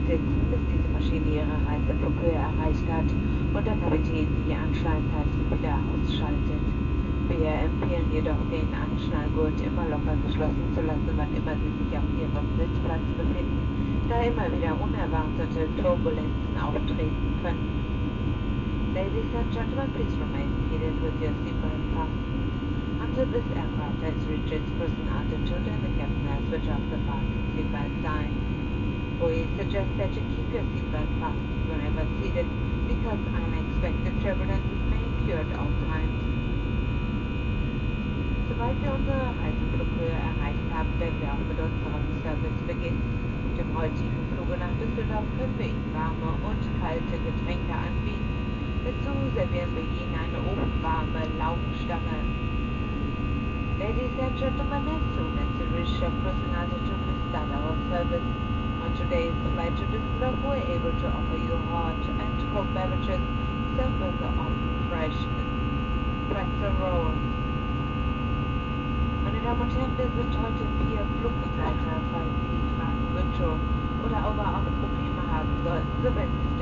sitzen, bis diese Maschine ihre Reiseflughöhe erreicht hat und der Kapitän die Anschnallzeichen wieder ausschaltet. Wir empfehlen jedoch, den Anschnallgurt immer locker geschlossen zu lassen, wann immer Sie sich auf Ihrem Sitzplatz befinden, da immer wieder unerwartete Turbulenzen auftreten können. Ladies and gentlemen, please remain seated with your seatbelt fastened until this aircraft has reached its cruising altitude and the captain has switched off the fasten seatbelt sign. We suggest that you keep your seatbelt fastened whenever seated because unexpected turbulences may occur at all times. Sobald wir unsere Reiseflughöhe erreicht haben, werden wir auch mit unserem Service beginnen. Auf dem heutigen Fluge nach Düsseldorf können wir Ihnen warme und kalte Getränke anbieten. Dazu servieren wir Ihnen eine ofenwarme Laugenstange. Ladies and gentlemen, as soon as you reach your cruising altitude, we start our service. On today's flight to Düsseldorf, we're able to offer you hot and cold beverages served with the often fresh pretzel roll. Meine Damen und Herren, wir sind heute 4 Flugbegleiter. Falls Sie Fragen, Wünsche oder aber auch Probleme haben sollten, so wenden